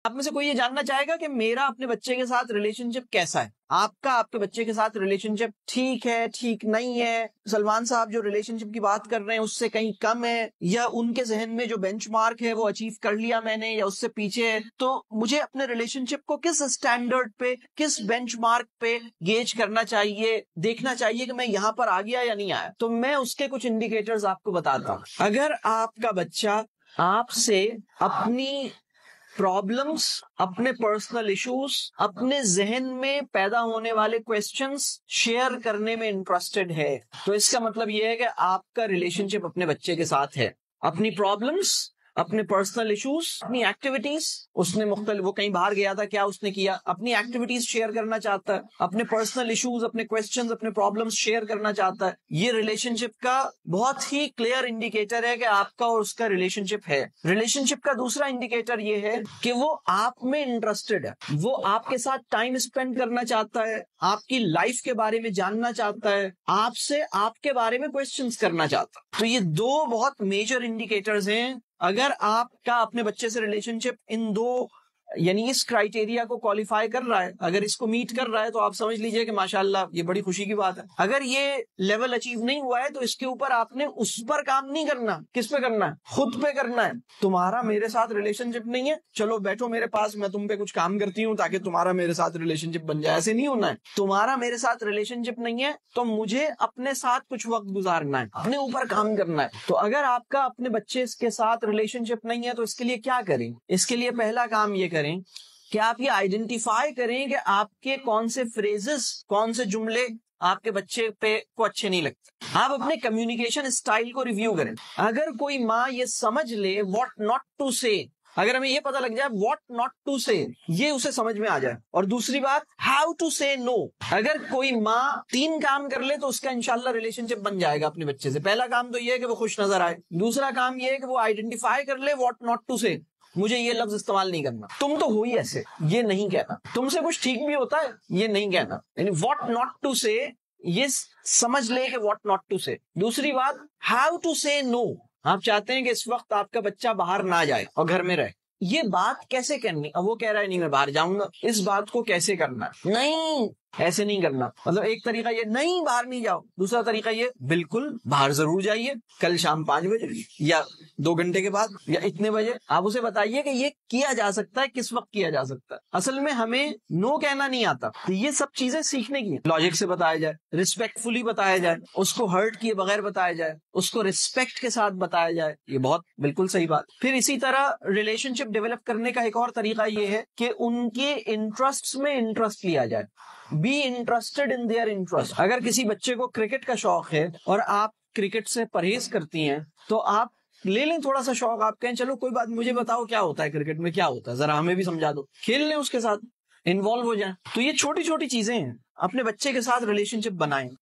आप में से कोई ये जानना चाहेगा कि मेरा अपने बच्चे के साथ रिलेशनशिप कैसा है? आपका आपके बच्चे के साथ रिलेशनशिप ठीक है, ठीक नहीं है? सलमान साहब जो रिलेशनशिप की बात कर रहे हैं उससे कहीं कम है, या उनके जहन में जो बेंचमार्क है वो अचीव कर लिया मैंने, या उससे पीछे है? तो मुझे अपने रिलेशनशिप को किस स्टैंडर्ड पे, किस बेंचमार्क पे गेज करना चाहिए, देखना चाहिए कि मैं यहाँ पर आ गया या नहीं आया? तो मैं उसके कुछ इंडिकेटर्स आपको बताता हूँ। अगर आपका बच्चा आपसे अपनी प्रॉब्लम्स, अपने पर्सनल इश्यूज, अपने जहन में पैदा होने वाले क्वेश्चंस शेयर करने में इंटरेस्टेड है, तो इसका मतलब यह है कि आपका रिलेशनशिप अपने बच्चे के साथ है। अपनी प्रॉब्लम्स, अपने पर्सनल इश्यूज, अपनी एक्टिविटीज, उसने मुख्तलिफ, वो कहीं बाहर गया था, क्या उसने किया, अपनी एक्टिविटीज शेयर करना चाहता है, अपने पर्सनल इश्यूज, अपने क्वेश्चंस, अपने प्रॉब्लम्स शेयर करना चाहता है। ये रिलेशनशिप का बहुत ही क्लियर इंडिकेटर है कि आपका और उसका रिलेशनशिप है। रिलेशनशिप का दूसरा इंडिकेटर ये है कि वो आप में इंटरेस्टेड है, वो आपके साथ टाइम स्पेंड करना चाहता है, आपकी लाइफ के बारे में जानना चाहता है, आपसे आपके बारे में क्वेश्चंस करना चाहता है। तो ये दो बहुत मेजर इंडिकेटर्स हैं। अगर आपका अपने बच्चे से रिलेशनशिप इन दो, यानी इस क्राइटेरिया को क्वालिफाई कर रहा है, अगर इसको मीट कर रहा है, तो आप समझ लीजिए कि माशाल्लाह ये बड़ी खुशी की बात है। अगर ये लेवल अचीव नहीं हुआ है तो इसके ऊपर आपने उस पर काम नहीं करना। किस पे करना है? खुद पे करना है। तुम्हारा मेरे साथ रिलेशनशिप नहीं है, चलो बैठो मेरे पास, मैं तुम पे कुछ काम करती हूँ ताकि तुम्हारा मेरे साथ रिलेशनशिप बन जाए। ऐसे नहीं होना है। तुम्हारा मेरे साथ रिलेशनशिप नहीं है तो मुझे अपने साथ कुछ वक्त गुजारना है, अपने ऊपर काम करना है। तो अगर आपका अपने बच्चे के साथ रिलेशनशिप नहीं है तो इसके लिए क्या करें? इसके लिए पहला काम ये करें कि आप ये आइडेंटिफाई करें कि आपके कौन से फ्रेजेस, कौन से जुमले आपके बच्चे पे को अच्छे नहीं लगते। आप अपने कम्युनिकेशन स्टाइल को रिव्यू करें। अगर कोई माँ ये समझ ले व्हाट नॉट टू से, अगर हमें ये पता लग जाए व्हाट नॉट टू से, ये उसे समझ में आ जाए। और दूसरी बात, हाउ टू से नो। अगर कोई माँ 3 काम कर ले तो उसका इंशाल्लाह रिलेशनशिप बन जाएगा अपने बच्चे से। पहला काम तो ये है कि वो खुश नजर आए। दूसरा काम ये है कि वो आइडेंटिफाई कर ले व्हाट नॉट टू से, मुझे ये लफ्ज इस्तेमाल नहीं करना, तुम तो हो ही ऐसे, ये नहीं कहना, तुमसे कुछ ठीक भी होता है, ये नहीं कहना। यानी व्हाट नॉट टू से, ये समझ ले कि व्हाट नॉट टू से। दूसरी बात, हाउ टू से नो। आप चाहते हैं कि इस वक्त आपका बच्चा बाहर ना जाए और घर में रहे, ये बात कैसे करनी? अब वो कह रहा है नहीं मैं बाहर जाऊंगा, इस बात को कैसे करना है? नहीं, ऐसे नहीं करना। मतलब एक तरीका ये, नहीं बाहर नहीं जाओ। दूसरा तरीका ये, बिल्कुल बाहर जरूर जाइए, कल शाम 5 बजे या 2 घंटे के बाद या इतने बजे। आप उसे बताइए कि ये किया जा सकता है, किस वक्त किया जा सकता है। असल में हमें नो कहना नहीं आता, तो ये सब चीजें सीखने की, लॉजिक से बताया जाए, रिस्पेक्टफुली बताया जाए, उसको हर्ट किए बगैर बताया जाए, उसको रिस्पेक्ट के साथ बताया जाए, ये बहुत बिल्कुल सही बात। फिर इसी तरह रिलेशनशिप डेवलप करने का एक और तरीका ये है कि उनके इंटरेस्ट्स में इंटरेस्ट लिया जाए। Be interested in their interest. अगर किसी बच्चे को क्रिकेट का शौक है और आप क्रिकेट से परहेज करती हैं, तो आप ले लें थोड़ा सा शौक। आप कहें चलो कोई बात, मुझे बताओ क्या होता है क्रिकेट में, क्या होता है, जरा हमें भी समझा दो। खेल लें उसके साथ, इन्वॉल्व हो जाएं। तो ये छोटी छोटी चीजें हैं, अपने बच्चे के साथ रिलेशनशिप बनाएं।